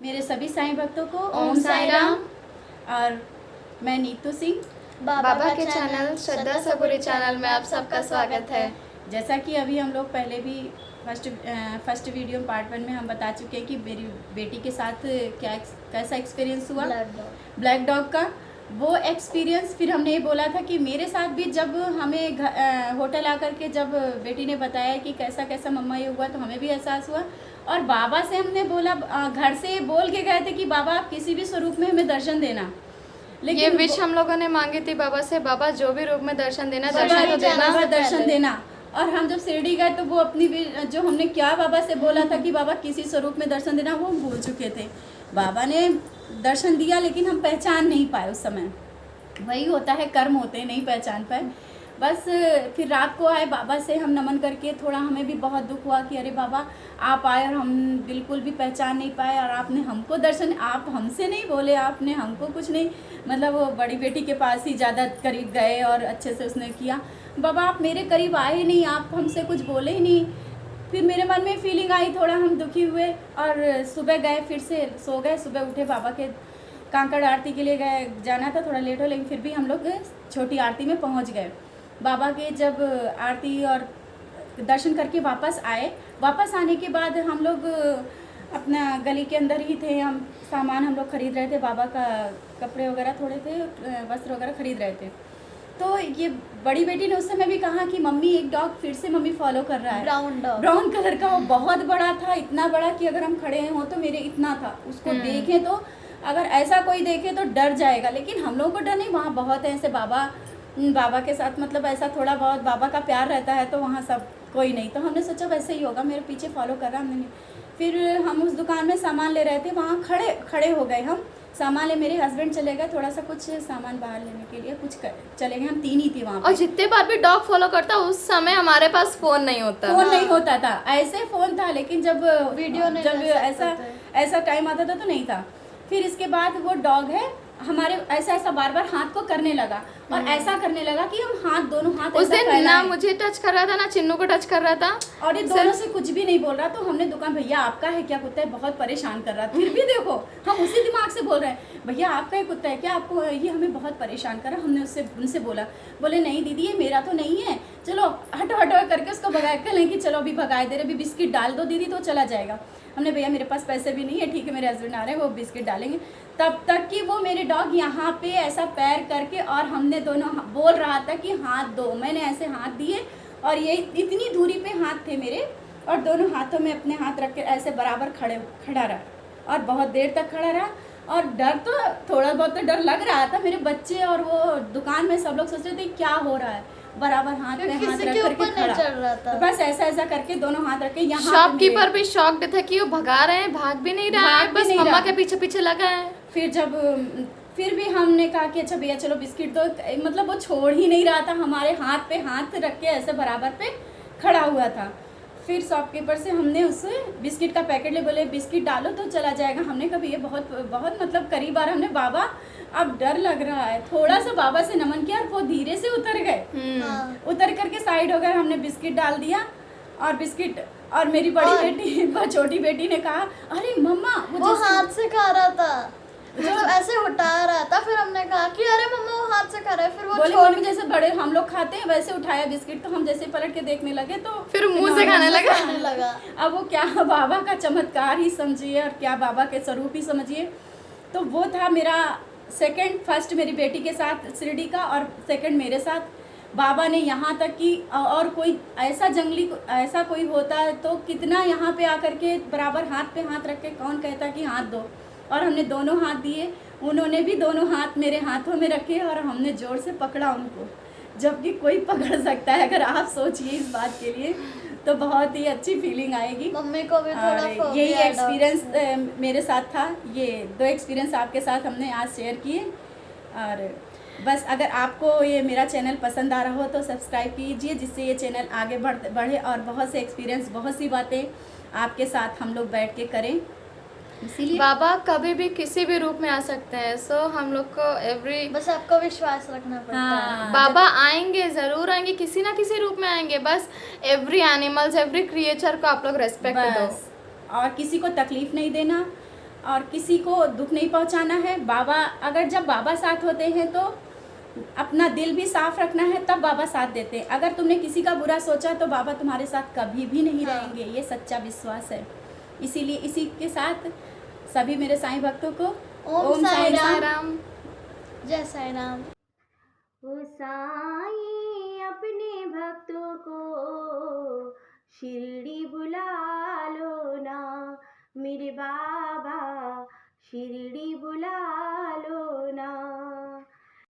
मेरे सभी साईं भक्तों को ओम साईं राम। और मैं नीतू सिंह। बाबा के चैनल श्रद्धा सबुरी चैनल में आप सबका स्वागत है। जैसा कि अभी हम लोग पहले भी फर्स्ट वीडियो पार्ट 1 में हम बता चुके हैं कि मेरी बेटी के साथ कैसा एक्सपीरियंस हुआ ब्लैक डॉग का। वो एक्सपीरियंस फिर हमने ये बोला था कि मेरे साथ भी जब हमें होटल आकर के जब बेटी ने बताया कि कैसा कैसा मम्मा ये हुआ तो हमें भी एहसास हुआ। और बाबा से हमने बोला, घर से बोल के गए थे कि बाबा आप किसी भी स्वरूप में हमें दर्शन देना। लेकिन ये विश हम लोगों ने मांगी थी बाबा से, बाबा जो भी रूप में दर्शन देना दर्शन देना। और हम जब शिरडी गए तो वो अपनी जो हमने क्या बाबा से बोला था कि बाबा किसी स्वरूप में दर्शन देना, वो हम भूल चुके थे। बाबा ने दर्शन दिया लेकिन हम पहचान नहीं पाए उस समय। वही होता है, कर्म होते हैं, नहीं पहचान पाए। बस फिर रात को आए, बाबा से हम नमन करके थोड़ा हमें भी बहुत दुख हुआ कि अरे बाबा आप आए और हम बिल्कुल भी पहचान नहीं पाए और आपने हमको दर्शन, आप हमसे नहीं बोले, आपने हमको कुछ नहीं, मतलब वो बड़ी बेटी के पास ही ज़्यादा करीब गए और अच्छे से उसने किया। बाबा आप मेरे करीब आए ही नहीं, आप हमसे कुछ बोले ही नहीं। फिर मेरे मन में फीलिंग आई, थोड़ा हम दुखी हुए और सुबह गए, फिर से सो गए। सुबह उठे, बाबा के कांकड़ आरती के लिए गए, जाना था, थोड़ा लेट हो, लेकिन फिर भी हम लोग छोटी आरती में पहुंच गए। बाबा के जब आरती और दर्शन करके वापस आए, वापस आने के बाद हम लोग अपना गली के अंदर ही थे, हम सामान हम लोग खरीद रहे थे, बाबा का कपड़े वगैरह थोड़े थे, वस्त्र वगैरह खरीद रहे थे। तो ये बड़ी बेटी ने उस समय भी कहा कि मम्मी एक डॉग फिर से मम्मी फॉलो कर रहा है, ब्राउन कलर का। वो बहुत बड़ा था, इतना बड़ा कि अगर हम खड़े हों तो मेरे इतना था, उसको देखें तो अगर ऐसा कोई देखे तो डर जाएगा, लेकिन हम लोगों को डर नहीं। वहाँ बहुत है ऐसे बाबा के साथ, मतलब ऐसा थोड़ा बहुत बाबा का प्यार रहता है, तो वहाँ सब कोई नहीं। तो हमने सोचा वैसे ही होगा, मेरे पीछे फॉलो कर रहा। हमने फिर हम उस दुकान में सामान ले रहे थे, वहाँ खड़े हो गए हम, सामान ले, मेरे हस्बैंड चले गए थोड़ा सा कुछ सामान बाहर लेने के लिए, चले गए, हम 3 ही थे वहाँ पे। और जितने बार भी डॉग फॉलो करता उस समय हमारे पास फोन नहीं होता था, ऐसे फोन था, लेकिन जब ऐसा टाइम आता था तो नहीं था। फिर इसके बाद वो डॉग है हमारे ऐसा बार बार हाथ को करने लगा और ऐसा करने लगा कि हम दोनों हाथ उस दिन ना मुझे टच कर रहा था ना चिन्नू को टच कर रहा था, और ये दोनों से कुछ भी नहीं बोल रहा। तो हमने दुकान, भैया आपका है क्या कुत्ता है, बहुत परेशान कर रहा था। फिर भी देखो हम उसी दिमाग से बोल रहे हैं, भैया आपका ही कुत्ता है क्या, आपको ये हमें बहुत परेशान कर रहा। हमने उनसे बोला, बोले नहीं दीदी ये मेरा तो नहीं है, चलो हटो करके उसको भगा कर लें कि चलो अभी भगा दे रहे, अभी बिस्किट डाल दो दीदी तो चला जाएगा। हमने, भैया मेरे पास पैसे भी नहीं है, ठीक है मेरे हस्बैंड आ रहे हैं वो बिस्किट डालेंगे। तब तक कि वो मेरे डॉग यहाँ पे ऐसा पैर करके, और हमने दोनों बोल रहा था कि हाथ दो, मैंने ऐसे हाथ दिए और ये इतनी दूरी पे हाथ थे मेरे, और दोनों हाथों में अपने हाथ रख के ऐसे बराबर खड़ा रहा और बहुत देर तक खड़ा रहा। और डर तो थोड़ा बहुत तो डर लग रहा था, मेरे बच्चे और वो दुकान में सब लोग सोच रहे थे क्या हो रहा है, बराबर हाथ में हाथ रख करके खड़ा था। बस ऐसा करके दोनों हाथ रख के यहाँ। शॉपकीपर भी शॉक्ड था कि वो भगा रहे हैं, भाग भी नहीं रहा है, बस मम्मा के पीछे लगा है। फिर भी हमने कहा कि अच्छा भैया चलो बिस्किट दो, मतलब वो छोड़ ही नहीं रहा था, हमारे हाथ पे हाथ रख के ऐसे बराबर पे खड़ा हुआ था। फिर शॉपकीपर से हमने उसे बिस्किट का पैकेट ले, बोले बिस्किट डालो तो चला जाएगा। हमने कहा ये बहुत मतलब करीब बार हमने, बाबा अब डर लग रहा है, थोड़ा सा बाबा से नमन किया और वो धीरे से उतर गए। उतर करके साइड हो गए, हमने बिस्किट डाल दिया और बिस्किट, और मेरी बड़ी बेटी छोटी बेटी ने कहा अरे मम्मा वो हाथ से खा रहा था, मतलब ऐसे उठा रहा था। फिर हमने कहा कि अरे मम्मा वो हाथ से खा रहा है। फिर वो बोले जैसे बड़े हम लोग खाते हैं वैसे उठाया बिस्किट, तो हम जैसे पलट के देखने लगे तो फिर मुंह से खाने लगा। अब वो क्या बाबा का चमत्कार ही समझिए और क्या बाबा के स्वरूप ही समझिए। तो वो था मेरा फर्स्ट मेरी बेटी के साथ शिरडी का, और सेकंड मेरे साथ। बाबा ने यहाँ तक कि और कोई ऐसा जंगली ऐसा कोई होता तो कितना यहाँ पे आकर के बराबर हाथ पे हाथ रख के कौन कहता कि हाथ दो, और हमने दोनों हाथ दिए, उन्होंने भी दोनों हाथ मेरे हाथों में रखे और हमने जोर से पकड़ा उनको, जबकि कोई पकड़ सकता है। अगर आप सोचिए इस बात के लिए तो बहुत ही अच्छी फीलिंग आएगी। मम्मी को भी थोड़ा यही एक्सपीरियंस मेरे साथ था। ये 2 एक्सपीरियंस आपके साथ हमने आज शेयर किए। और बस अगर आपको ये मेरा चैनल पसंद आ रहा हो तो सब्सक्राइब कीजिए, जिससे ये चैनल आगे बढ़े और बहुत से एक्सपीरियंस, बहुत सी बातें आपके साथ हम लोग बैठ के करें। इसीलिए बाबा कभी भी किसी भी रूप में आ सकते हैं, सो हम लोग को बस आपको विश्वास रखना पड़ता है। बाबा आएंगे, जरूर आएंगे, किसी ना किसी रूप में आएंगे। बस एवरी एनिमल्स, एवरी क्रिएचर को आप लोग रेस्पेक्ट दो और किसी को तकलीफ नहीं देना। और किसी को दुख नहीं पहुंचाना है। बाबा, अगर जब बाबा साथ होते हैं तो अपना दिल भी साफ रखना है, तब बाबा साथ देते हैं। अगर तुमने किसी का बुरा सोचा तो बाबा तुम्हारे साथ कभी भी नहीं रहेंगे, ये सच्चा विश्वास है। इसीलिए इसी के साथ सभी मेरे साईं भक्तों को ओम साई राम। राम। जय साई राम। ओ साईं अपने भक्तों को शिरडी बुला लो ना, मेरे बाबा शिरडी बुला लो